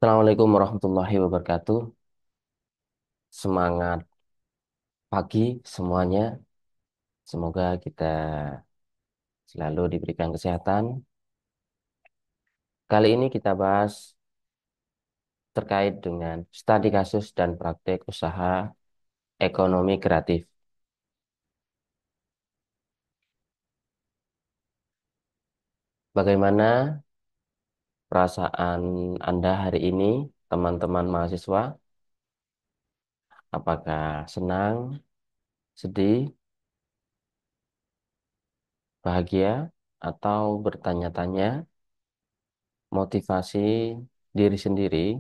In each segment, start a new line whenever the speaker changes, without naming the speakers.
Assalamualaikum warahmatullahi wabarakatuh. Semangat pagi semuanya. Semoga kita selalu diberikan kesehatan. Kali ini kita bahas terkait dengan studi kasus dan praktek usaha ekonomi kreatif. Bagaimana perasaan Anda hari ini, teman-teman mahasiswa? Apakah senang, sedih, bahagia, atau bertanya-tanya, motivasi diri sendiri,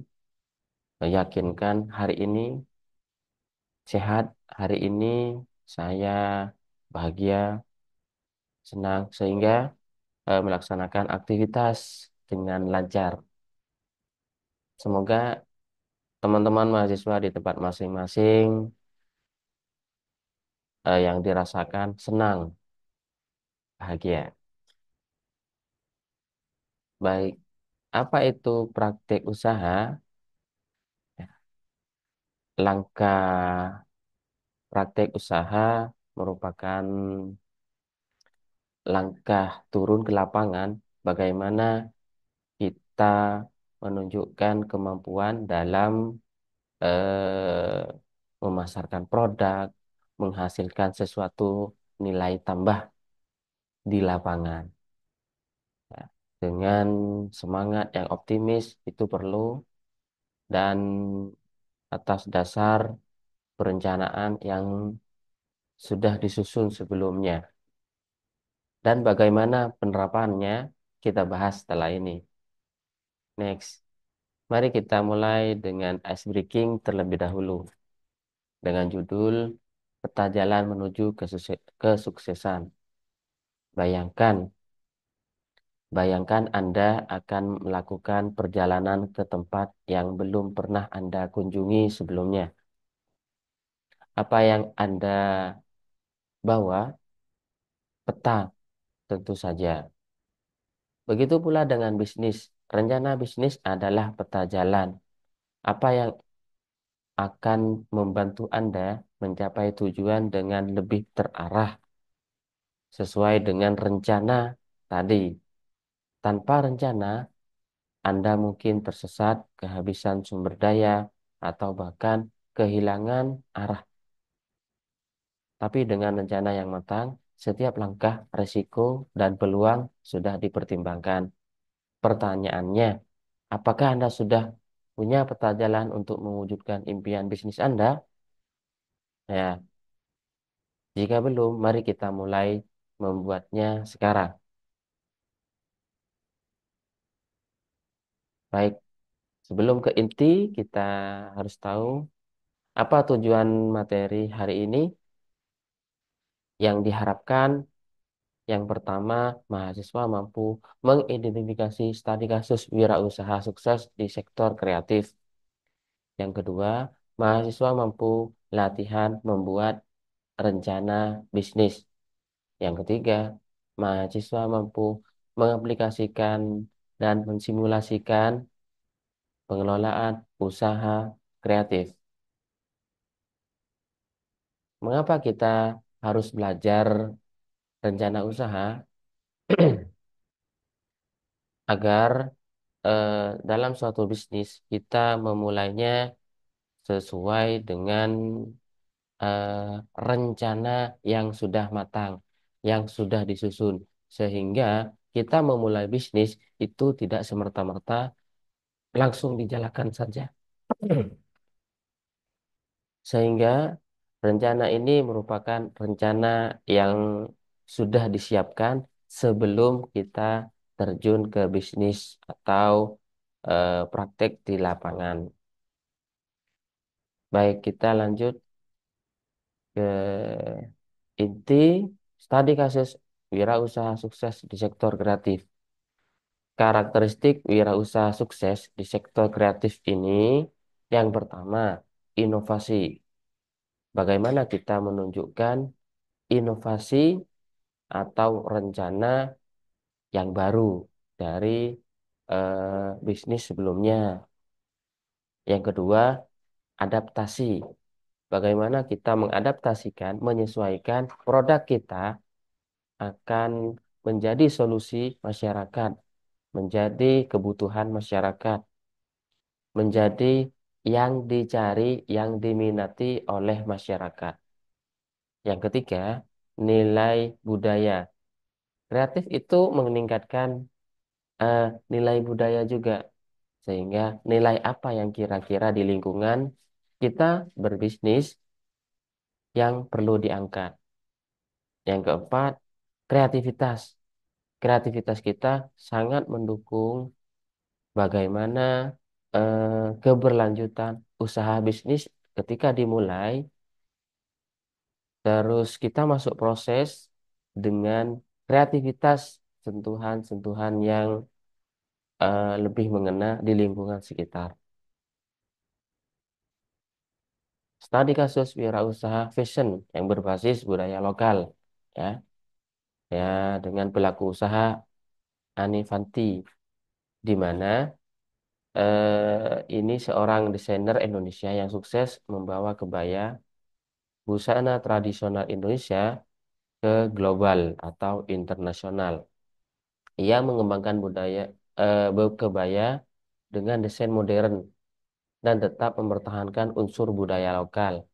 meyakinkan hari ini sehat, hari ini saya bahagia, senang, sehingga melaksanakan aktivitas dengan lancar. Semoga teman-teman mahasiswa di tempat masing-masing yang dirasakan senang, bahagia. Baik, apa itu praktik usaha? Langkah praktik usaha merupakan langkah turun ke lapangan bagaimana kita menunjukkan kemampuan dalam memasarkan produk, menghasilkan sesuatu nilai tambah di lapangan. Ya. Dengan semangat yang optimis itu perlu dan atas dasar perencanaan yang sudah disusun sebelumnya. Dan bagaimana penerapannya kita bahas setelah ini. Next, mari kita mulai dengan ice breaking terlebih dahulu dengan judul Peta Jalan Menuju Kesuksesan. Bayangkan, bayangkan Anda akan melakukan perjalanan ke tempat yang belum pernah Anda kunjungi sebelumnya. Apa yang Anda bawa? Peta, tentu saja. Begitu pula dengan bisnis. Rencana bisnis adalah peta jalan. Apa yang akan membantu Anda mencapai tujuan dengan lebih terarah sesuai dengan rencana tadi. Tanpa rencana, Anda mungkin tersesat, kehabisan sumber daya, atau bahkan kehilangan arah. Tapi dengan rencana yang matang, setiap langkah, risiko, dan peluang sudah dipertimbangkan. Pertanyaannya, apakah Anda sudah punya peta jalan untuk mewujudkan impian bisnis Anda? Ya, jika belum, mari kita mulai membuatnya sekarang. Baik, sebelum ke inti, kita harus tahu apa tujuan materi hari ini. Yang diharapkan, yang pertama, mahasiswa mampu mengidentifikasi studi kasus wirausaha sukses di sektor kreatif. Yang kedua, mahasiswa mampu latihan membuat rencana bisnis. Yang ketiga, mahasiswa mampu mengaplikasikan dan mensimulasikan pengelolaan usaha kreatif. Mengapa kita harus belajar rencana usaha? Agar eh, dalam suatu bisnis kita memulainya sesuai dengan rencana yang sudah matang, yang sudah disusun, sehingga kita memulai bisnis itu tidak semerta-merta langsung dijalankan saja. Sehingga rencana ini merupakan rencana yang sudah disiapkan sebelum kita terjun ke bisnis atau praktek di lapangan. Baik, kita lanjut ke inti studi kasus wirausaha sukses di sektor kreatif. Karakteristik wirausaha sukses di sektor kreatif ini yang pertama, inovasi. Bagaimana kita menunjukkan inovasi atau rencana yang baru dari bisnis sebelumnya. Yang kedua, adaptasi. Bagaimana kita mengadaptasikan, menyesuaikan produk kita akan menjadi solusi masyarakat, menjadi kebutuhan masyarakat, menjadi yang dicari, yang diminati oleh masyarakat. Yang ketiga, nilai budaya. Kreatif itu meningkatkan nilai budaya juga. Sehingga nilai apa yang kira-kira di lingkungan kita berbisnis yang perlu diangkat. Yang keempat, kreativitas. Kreativitas kita sangat mendukung bagaimana keberlanjutan usaha bisnis ketika dimulai, terus kita masuk proses dengan kreativitas, sentuhan-sentuhan yang lebih mengena di lingkungan sekitar. Studi kasus wirausaha fashion yang berbasis budaya lokal, ya, ya dengan pelaku usaha Ani Fanti, di mana ini seorang desainer Indonesia yang sukses membawa kebaya busana tradisional Indonesia ke global atau internasional. Ia mengembangkan budaya kebaya dengan desain modern dan tetap mempertahankan unsur budaya lokal.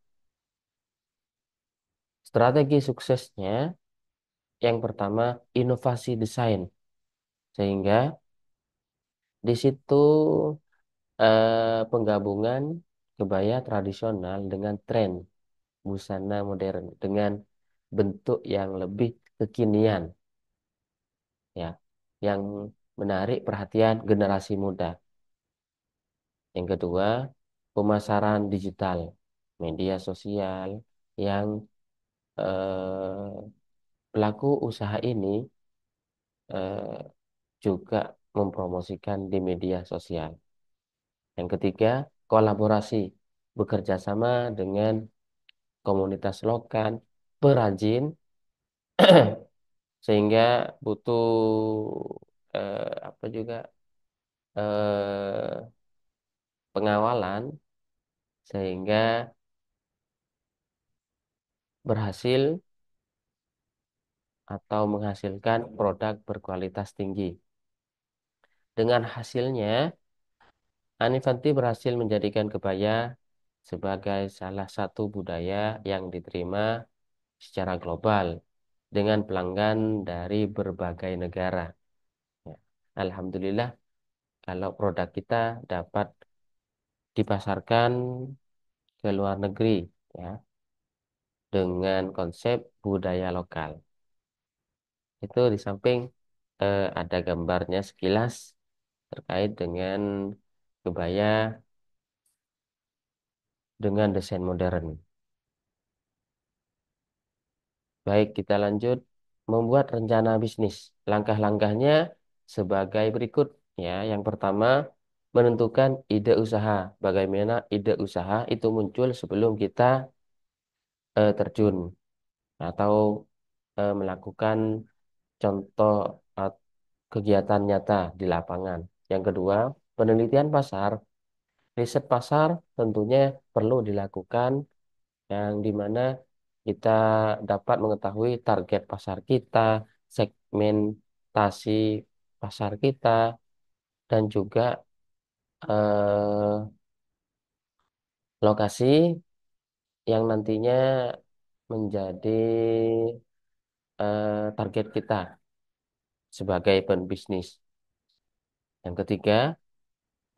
Strategi suksesnya yang pertama inovasi desain, sehingga di situ penggabungan kebaya tradisional dengan tren busana modern dengan bentuk yang lebih kekinian, ya, yang menarik perhatian generasi muda. Yang kedua, pemasaran digital, media sosial yang pelaku usaha ini juga mempromosikan di media sosial. Yang ketiga, kolaborasi, bekerja sama dengan komunitas lokal, perajin, sehingga butuh apa juga eh, pengawalan sehingga berhasil atau menghasilkan produk berkualitas tinggi. Dengan hasilnya, Anifanti berhasil menjadikan kebaya sebagai salah satu budaya yang diterima secara global dengan pelanggan dari berbagai negara. Ya. Alhamdulillah, kalau produk kita dapat dipasarkan ke luar negeri, ya, dengan konsep budaya lokal. Itu di samping ada gambarnya sekilas terkait dengan kebaya dengan desain modern. Baik, kita lanjut membuat rencana bisnis. Langkah-langkahnya sebagai berikut, ya. Yang pertama, menentukan ide usaha. Bagaimana ide usaha itu muncul sebelum kita terjun atau melakukan contoh kegiatan nyata di lapangan. Yang kedua, penelitian pasar. Riset pasar tentunya perlu dilakukan yang dimana kita dapat mengetahui target pasar kita, segmentasi pasar kita, dan juga eh, lokasi yang nantinya menjadi target kita sebagai pembisnis. Yang ketiga,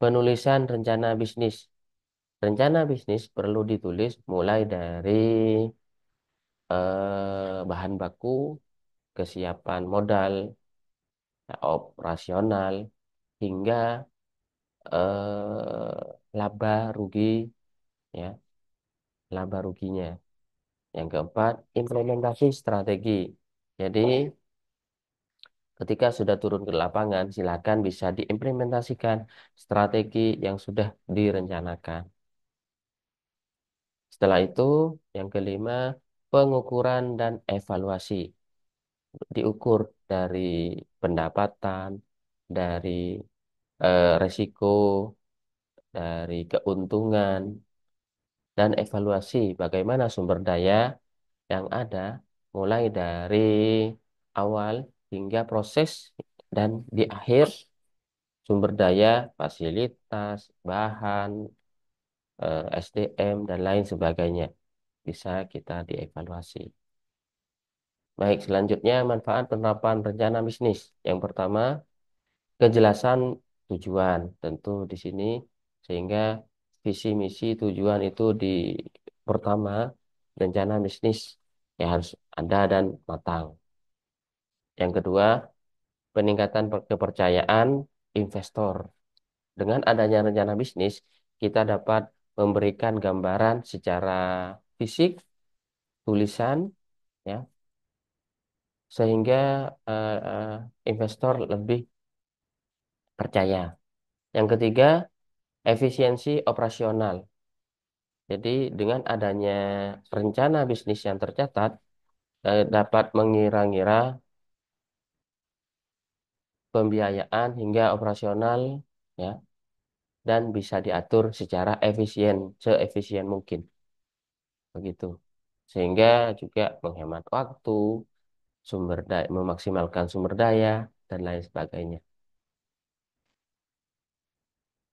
penulisan rencana bisnis. Rencana bisnis perlu ditulis mulai dari bahan baku, kesiapan modal, ya, operasional, hingga laba rugi, ya, laba ruginya. Yang keempat, implementasi strategi. Jadi, ketika sudah turun ke lapangan, silakan bisa diimplementasikan strategi yang sudah direncanakan. Setelah itu, yang kelima, pengukuran dan evaluasi. Diukur dari pendapatan, dari resiko, dari keuntungan, dan evaluasi bagaimana sumber daya yang ada, mulai dari awal hingga proses dan di akhir sumber daya, fasilitas, bahan, SDM, dan lain sebagainya. Bisa kita dievaluasi. Baik, selanjutnya manfaat penerapan rencana bisnis. Yang pertama, kejelasan tujuan. Tentu di sini sehingga visi misi tujuan itu di pertama rencana bisnis ya harus ada dan matang. Yang kedua, peningkatan kepercayaan investor. Dengan adanya rencana bisnis, kita dapat memberikan gambaran secara fisik, tulisan, ya, sehingga investor lebih percaya. Yang ketiga, efisiensi operasional. Jadi dengan adanya rencana bisnis yang tercatat, dapat mengira-ngira pembiayaan hingga operasional, ya, dan bisa diatur secara efisien, seefisien mungkin, begitu. Sehingga juga menghemat waktu, sumber daya, memaksimalkan sumber daya, dan lain sebagainya.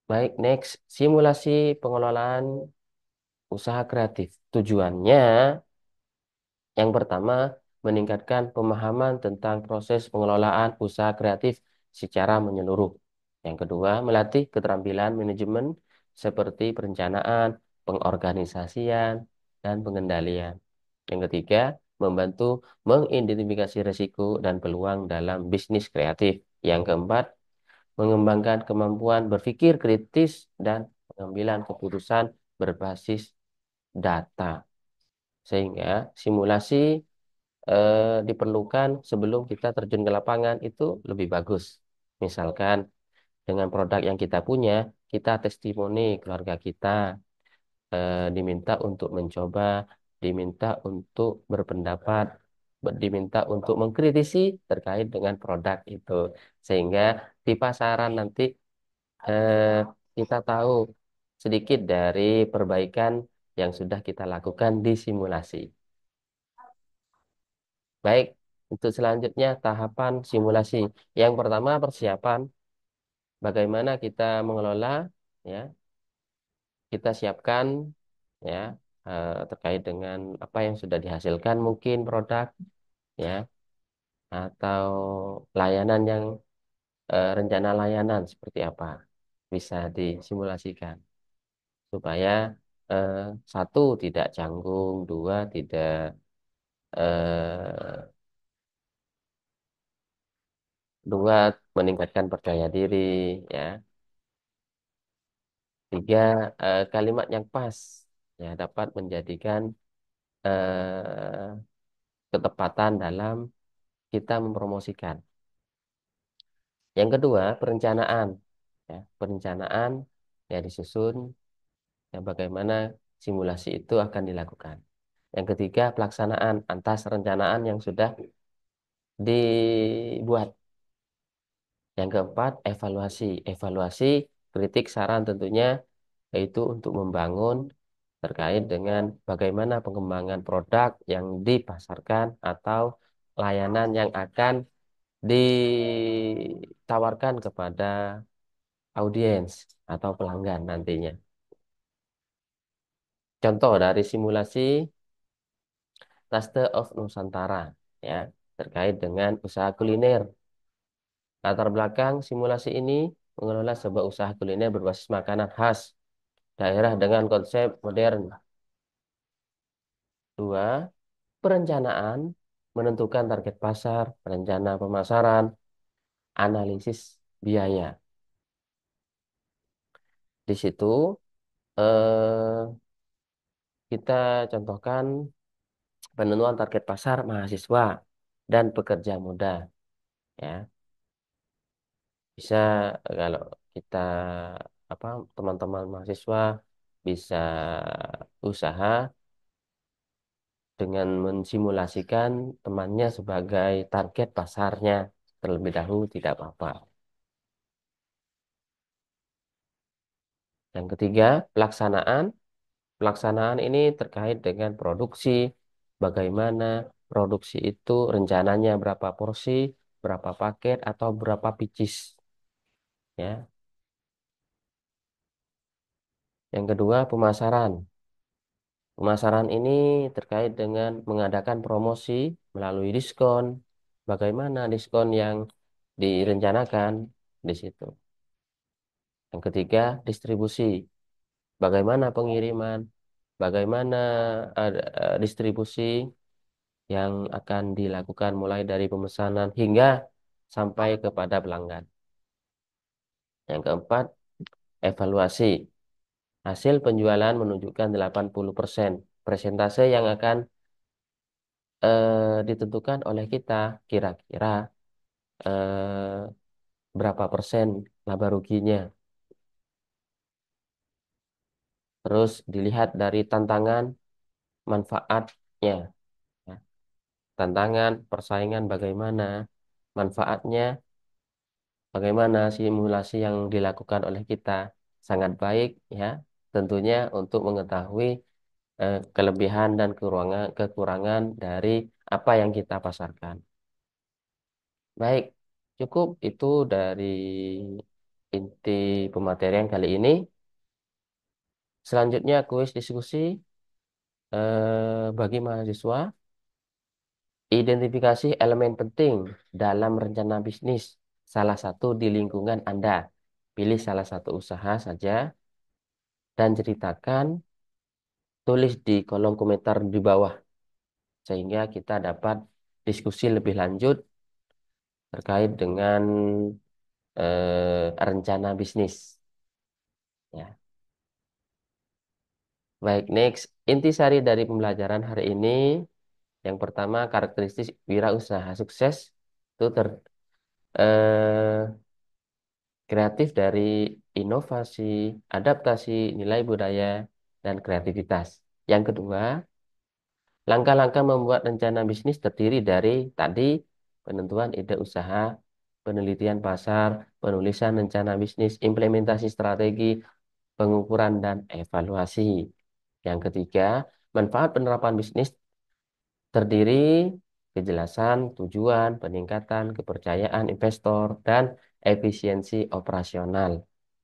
Baik, next, simulasi pengelolaan usaha kreatif. Tujuannya yang pertama, meningkatkan pemahaman tentang proses pengelolaan usaha kreatif secara menyeluruh. Yang kedua, melatih keterampilan manajemen seperti perencanaan, pengorganisasian, dan pengendalian. Yang ketiga, membantu mengidentifikasi risiko dan peluang dalam bisnis kreatif. Yang keempat, mengembangkan kemampuan berpikir kritis dan pengambilan keputusan berbasis data. Sehingga simulasi diperlukan sebelum kita terjun ke lapangan itu lebih bagus. Misalkan dengan produk yang kita punya, kita testimoni keluarga kita, diminta untuk mencoba, diminta untuk berpendapat, diminta untuk mengkritisi terkait dengan produk itu. Sehingga di pasaran nanti eh, kita tahu sedikit dari perbaikan yang sudah kita lakukan di simulasi. Baik, untuk selanjutnya tahapan simulasi. Yang pertama persiapan, bagaimana kita mengelola, ya, kita siapkan, ya, terkait dengan apa yang sudah dihasilkan mungkin produk, ya, atau layanan yang rencana layanan seperti apa bisa disimulasikan supaya eh, satu tidak canggung, dua tidak eh, dua meningkatkan percaya diri, ya. Tiga, kalimat yang pas ya dapat menjadikan ketepatan dalam kita mempromosikan. Yang kedua, perencanaan. Ya, perencanaan ya disusun ya bagaimana simulasi itu akan dilakukan. Yang ketiga, pelaksanaan atas perencanaan yang sudah dibuat. Yang keempat, evaluasi. Evaluasi, kritik, saran tentunya yaitu untuk membangun terkait dengan bagaimana pengembangan produk yang dipasarkan atau layanan yang akan ditawarkan kepada audiens atau pelanggan nantinya. Contoh dari simulasi Taste of Nusantara, ya, terkait dengan usaha kuliner. Latar belakang simulasi ini mengelola sebuah usaha kuliner berbasis makanan khas daerah dengan konsep modern. Dua, perencanaan, menentukan target pasar, rencana pemasaran, analisis biaya. Di situ kita contohkan penentuan target pasar mahasiswa dan pekerja muda. Ya, bisa kalau kita apa teman-teman mahasiswa bisa usaha dengan mensimulasikan temannya sebagai target pasarnya terlebih dahulu tidak apa-apa. Yang ketiga, pelaksanaan. Pelaksanaan ini terkait dengan produksi. Bagaimana produksi itu rencananya berapa porsi, berapa paket, atau berapa pieces. Ya. Yang kedua, pemasaran. Pemasaran ini terkait dengan mengadakan promosi melalui diskon. Bagaimana diskon yang direncanakan di situ. Yang ketiga, distribusi. Bagaimana pengiriman, bagaimana distribusi yang akan dilakukan mulai dari pemesanan hingga sampai kepada pelanggan. Yang keempat, evaluasi. Hasil penjualan menunjukkan 80%. Persentase yang akan ditentukan oleh kita kira-kira eh, berapa persen laba ruginya. Terus dilihat dari tantangan, manfaatnya. Ya. Tantangan, persaingan bagaimana, manfaatnya, bagaimana simulasi yang dilakukan oleh kita sangat baik ya. Tentunya untuk mengetahui kelebihan dan kekurangan dari apa yang kita pasarkan. Baik, cukup itu dari inti pematerian kali ini. Selanjutnya kuis diskusi bagi mahasiswa. Identifikasi elemen penting dalam rencana bisnis salah satu di lingkungan Anda. Pilih salah satu usaha saja dan ceritakan, tulis di kolom komentar di bawah sehingga kita dapat diskusi lebih lanjut terkait dengan rencana bisnis. Ya. Baik, next. Intisari dari pembelajaran hari ini, yang pertama karakteristik wirausaha sukses itu eh, kreatif dari inovasi, adaptasi, nilai budaya, dan kreativitas. Yang kedua, langkah-langkah membuat rencana bisnis terdiri dari tadi penentuan ide usaha, penelitian pasar, penulisan rencana bisnis, implementasi strategi, pengukuran, dan evaluasi. Yang ketiga, manfaat penerapan bisnis terdiri kejelasan, tujuan, peningkatan, kepercayaan investor, dan efisiensi operasional.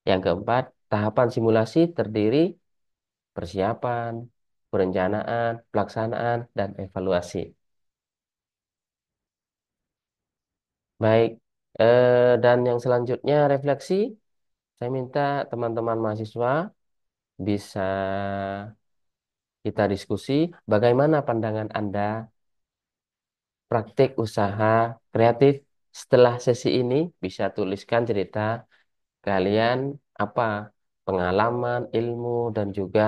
Yang keempat, tahapan simulasi terdiri persiapan, perencanaan, pelaksanaan, dan evaluasi. Baik, dan yang selanjutnya refleksi, saya minta teman-teman mahasiswa bisa kita diskusi bagaimana pandangan Anda praktik usaha kreatif setelah sesi ini. Bisa tuliskan cerita kalian apa pengalaman, ilmu, dan juga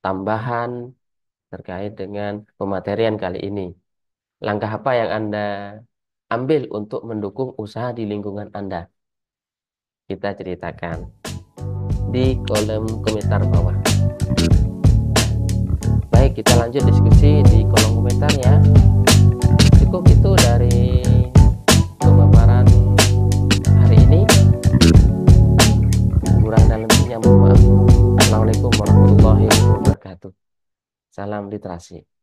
tambahan terkait dengan pematerian kali ini. Langkah apa yang Anda ambil untuk mendukung usaha di lingkungan Anda? Kita ceritakan di kolom komentar bawah. Baik, kita lanjut diskusi di kolom komentar ya. Cukup itu dari pemaparan hari ini. Kurang dan lebihnya mohon maaf. Assalamualaikum warahmatullahi wabarakatuh. Salam literasi.